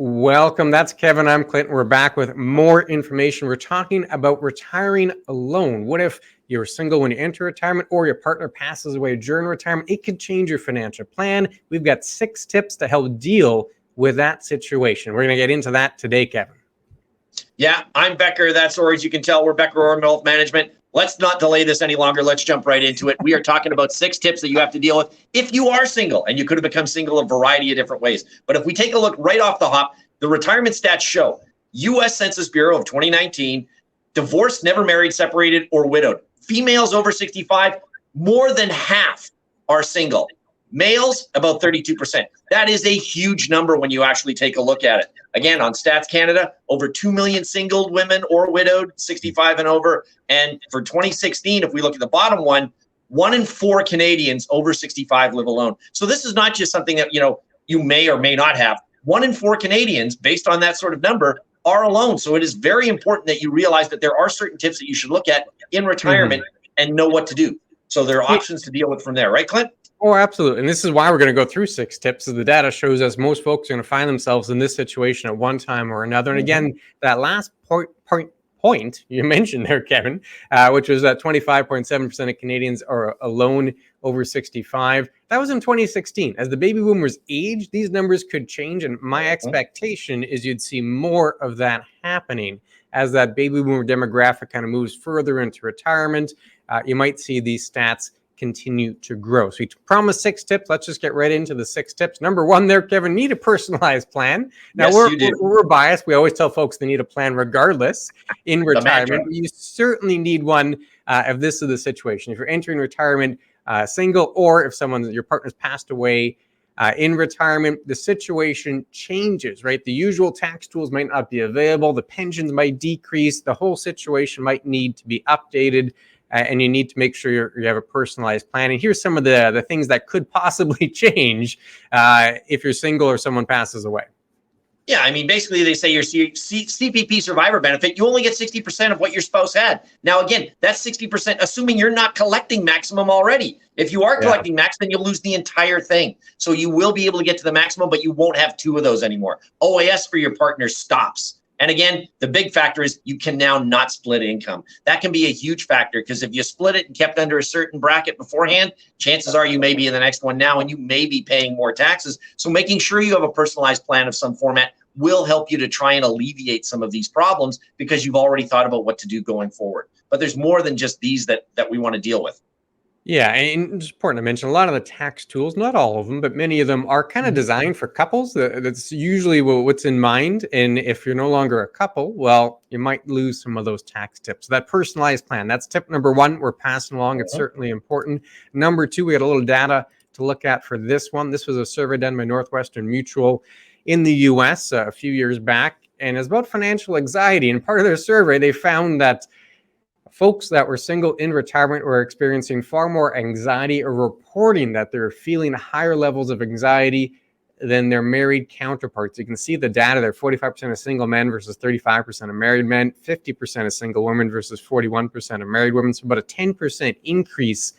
Welcome. That's Kevin. I'm Clinton. We're back with more information. We're talking about retiring alone. What if you're single when you enter retirement or your partner passes away during retirement? It could change your financial plan. We've got 6 tips to help deal with that situation. We're going to get into that today, Kevin. Yeah, I'm Becker. That's Orr. As you can tell, we're Becker Orr Wealth Management. Let's not delay this any longer. Let's jump right into it. We are talking about 6 tips that you have to deal with if you are single, and you could have become single a variety of different ways. But if we take a look right off the hop, the retirement stats show U.S. Census Bureau of 2019, divorced, never married, separated, or widowed. Females over 65, more than half are single. Males, about 32%. That is a huge number when you actually take a look at it. Again, on Stats Canada, over 2 million single women or widowed, 65 and over. And for 2016, if we look at the bottom one, 1 in 4 Canadians over 65 live alone. So this is not just something that, you may or may not have. 1 in 4 Canadians, based on that sort of number, are alone. So it is very important that you realize that there are certain tips that you should look at in retirement and know what to do. So there are options to deal with from there. Right, Clint? Oh, absolutely. And this is why we're going to go through 6 tips. So the data shows us most folks are going to find themselves in this situation at one time or another. And again, that last point you mentioned there, Kevin, which was that 25.7% of Canadians are alone over 65. That was in 2016. As the baby boomers age, these numbers could change. And my expectation is you'd see more of that happening as that baby boomer demographic kind of moves further into retirement. You might see these stats continue to grow. So we promised 6 tips. Let's just get right into the 6 tips. Number 1 there, Kevin, need a personalized plan. Now, yes, we're biased. We always tell folks they need a plan regardless in retirement. You certainly need one if this is the situation. If you're entering retirement single, or if your partner's passed away in retirement, the situation changes, right? The usual tax tools might not be available. The pensions might decrease. The whole situation might need to be updated. And you need to make sure you have a personalized plan. And here's some of the things that could possibly change if you're single or someone passes away. Yeah, I mean, basically they say your CPP survivor benefit, you only get 60% of what your spouse had. Now, again, that's 60%, assuming you're not collecting maximum already. If you are collecting max, then you'll lose the entire thing. So you will be able to get to the maximum, but you won't have 2 of those anymore. OAS for your partner stops. And again, the big factor is you can now not split income. That can be a huge factor, because if you split it and kept under a certain bracket beforehand, chances are you may be in the next one now and you may be paying more taxes. So making sure you have a personalized plan of some format will help you to try and alleviate some of these problems, because you've already thought about what to do going forward. But there's more than just these that we want to deal with. Yeah, and it's important to mention a lot of the tax tools, not all of them, but many of them are kind of designed for couples. That's usually what's in mind. And if you're no longer a couple, well, you might lose some of those tax tips. So that personalized plan, that's tip number 1. We're passing along. It's certainly important. Number 2, we had a little data to look at for this one. This was a survey done by Northwestern Mutual in the U.S. A few years back, and it's about financial anxiety. And part of their survey, they found that folks that were single in retirement were experiencing far more anxiety, or reporting that they're feeling higher levels of anxiety than their married counterparts. You can see the data there, 45% of single men versus 35% of married men, 50% of single women versus 41% of married women. So about a 10% increase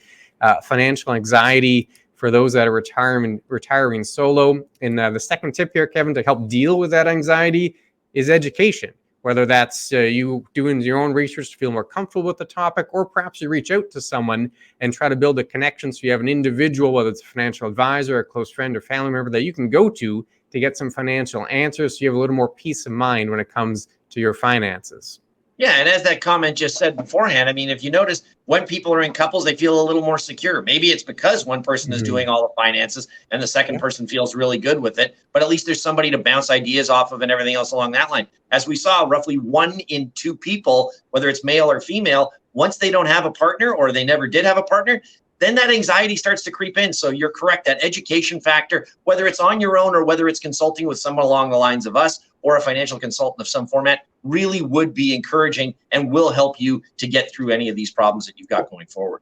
financial anxiety for those that are retiring solo. And the second tip here, Kevin, to help deal with that anxiety is education. Whether that's you doing your own research to feel more comfortable with the topic, or perhaps you reach out to someone and try to build a connection so you have an individual, whether it's a financial advisor, a close friend, or family member that you can go to get some financial answers, so you have a little more peace of mind when it comes to your finances. Yeah, and as that comment just said beforehand, I mean, if you notice, when people are in couples, they feel a little more secure. Maybe it's because one person is doing all the finances and the second person feels really good with it, but at least there's somebody to bounce ideas off of and everything else along that line. As we saw, roughly 1 in 2 people, whether it's male or female, once they don't have a partner or they never did have a partner, then that anxiety starts to creep in. So you're correct, that education factor, whether it's on your own or whether it's consulting with someone along the lines of us or a financial consultant of some format, really would be encouraging and will help you to get through any of these problems that you've got going forward.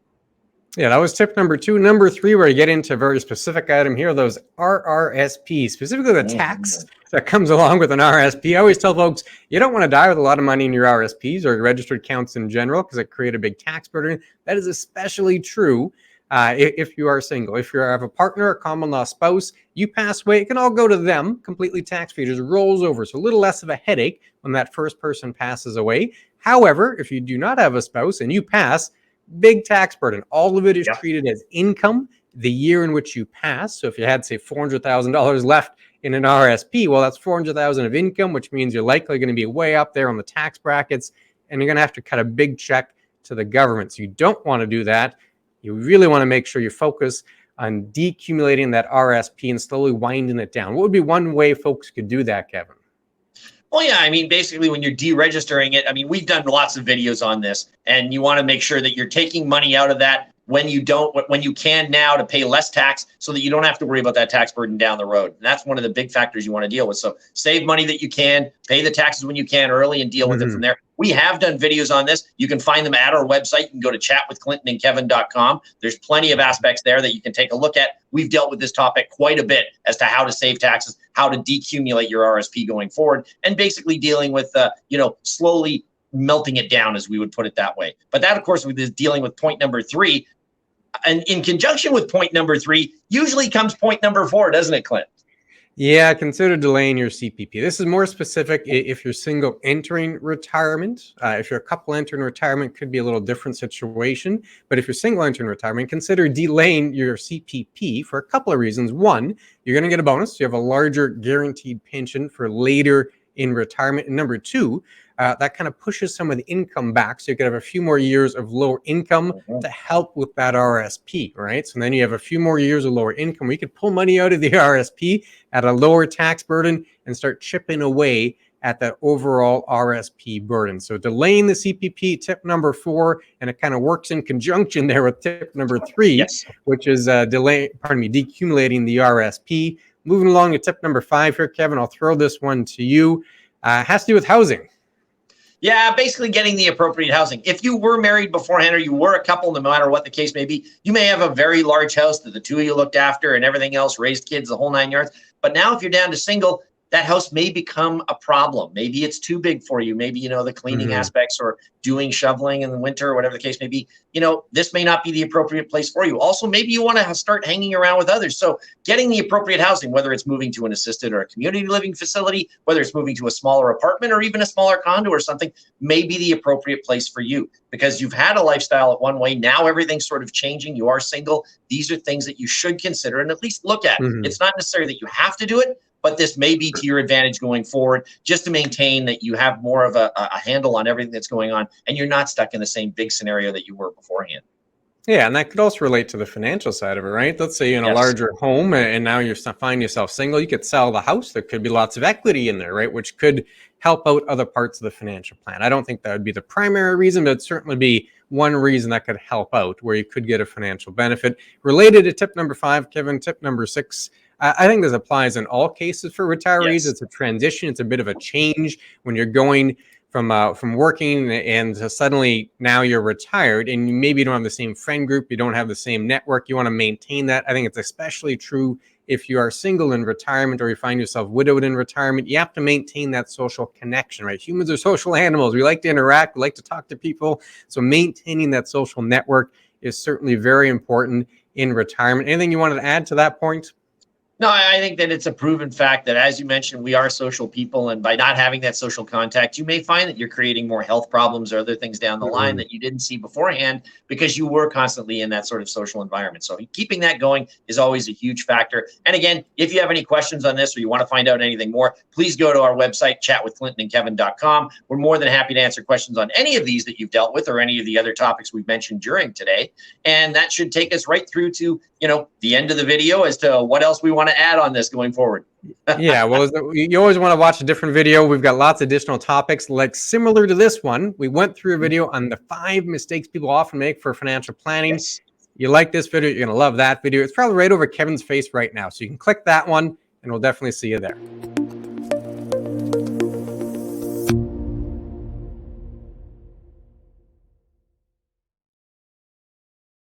Yeah, that was tip number 2. Number 3, where you get into a very specific item here, those RRSP, specifically the tax that comes along with an RRSP. I always tell folks, you don't want to die with a lot of money in your RRSPs or your registered accounts in general, because it create a big tax burden. That is especially true if you are single. If you have a partner, a common law spouse, you pass away, it can all go to them completely tax-free. It just rolls over. So a little less of a headache when that first person passes away. However, if you do not have a spouse and you pass, big tax burden. All of it is treated as income the year in which you pass. So if you had, say, $400,000 left in an RSP, well, that's $400,000 of income, which means you're likely going to be way up there on the tax brackets, and you're going to have to cut a big check to the government. So you don't want to do that. You really want to make sure you focus on decumulating that RSP and slowly winding it down. What would be one way folks could do that, Kevin? Well, yeah, I mean, basically when you're deregistering it, I mean, we've done lots of videos on this, and you want to make sure that you're taking money out of that when you can now, to pay less tax so that you don't have to worry about that tax burden down the road. And that's one of the big factors you want to deal with. So save money that you can, pay the taxes when you can early, and deal with it from there. We have done videos on this. You can find them at our website. You can go to chatwithclintonandkevin.com. There's plenty of aspects there that you can take a look at. We've dealt with this topic quite a bit as to how to save taxes, how to decumulate your RSP going forward, and basically dealing with, slowly melting it down, as we would put it that way. But that, of course, is dealing with point number 3. And in conjunction with point number 3, usually comes point number 4, doesn't it, Clint? Yeah, consider delaying your CPP. This is more specific if you're single entering retirement. If you're a couple entering retirement, could be a little different situation. But if you're single entering retirement, consider delaying your CPP for a couple of reasons. One, you're going to get a bonus. You have a larger guaranteed pension for later in retirement. And number 2, that kind of pushes some of the income back. So you could have a few more years of lower income to help with that RSP, right? So then you have a few more years of lower income where you could pull money out of the RSP at a lower tax burden and start chipping away at that overall RSP burden. So delaying the CPP, tip number 4, and it kind of works in conjunction there with tip number 3, which is decumulating the RSP. Moving along to tip number 5 here, Kevin, I'll throw this one to you. It has to do with housing. Yeah, basically getting the appropriate housing. If you were married beforehand, or you were a couple, no matter what the case may be, you may have a very large house that the two of you looked after and everything else, raised kids, the whole 9 yards. But now if you're down to single, that house may become a problem. Maybe it's too big for you. Maybe, the cleaning aspects, or doing shoveling in the winter, or whatever the case may be, this may not be the appropriate place for you. Also, maybe you want to start hanging around with others. So getting the appropriate housing, whether it's moving to an assisted or a community living facility, whether it's moving to a smaller apartment or even a smaller condo or something, may be the appropriate place for you, because you've had a lifestyle at one way. Now everything's sort of changing. You are single. These are things that you should consider and at least look at. It's not necessarily that you have to do it, but this may be to your advantage going forward, just to maintain that you have more of a handle on everything that's going on, and you're not stuck in the same big scenario that you were beforehand. Yeah, and that could also relate to the financial side of it, right? Let's say you're in a larger home and now you find yourself single. You could sell the house. There could be lots of equity in there, right? Which could help out other parts of the financial plan. I don't think that would be the primary reason, but it'd certainly be one reason that could help out, where you could get a financial benefit. Related to tip number 5, Kevin, tip number 6, I think this applies in all cases for retirees. It's a transition. It's a bit of a change when you're going from working and suddenly now you're retired, and maybe you don't have the same friend group. You don't have the same network. You want to maintain that. I think it's especially true if you are single in retirement, or you find yourself widowed in retirement. You have to maintain that social connection, right? Humans are social animals. We like to interact. We like to talk to people. So maintaining that social network is certainly very important in retirement. Anything you wanted to add to that point? No, I think that it's a proven fact that, as you mentioned, we are social people, and by not having that social contact, you may find that you're creating more health problems or other things down the line that you didn't see beforehand, because you were constantly in that sort of social environment. So keeping that going is always a huge factor. And again, if you have any questions on this, or you want to find out anything more, please go to our website, chatwithclintonandkevin.com. We're more than happy to answer questions on any of these that you've dealt with, or any of the other topics we've mentioned during today. And that should take us right through to, the end of the video as to what else we want to add on this going forward. Yeah, well, you always want to watch a different video. We've got lots of additional topics like similar to this one. We went through a video on the 5 mistakes people often make for financial planning. You like this video, you're going to love that video. It's probably right over Kevin's face right now. So you can click that one and we'll definitely see you there.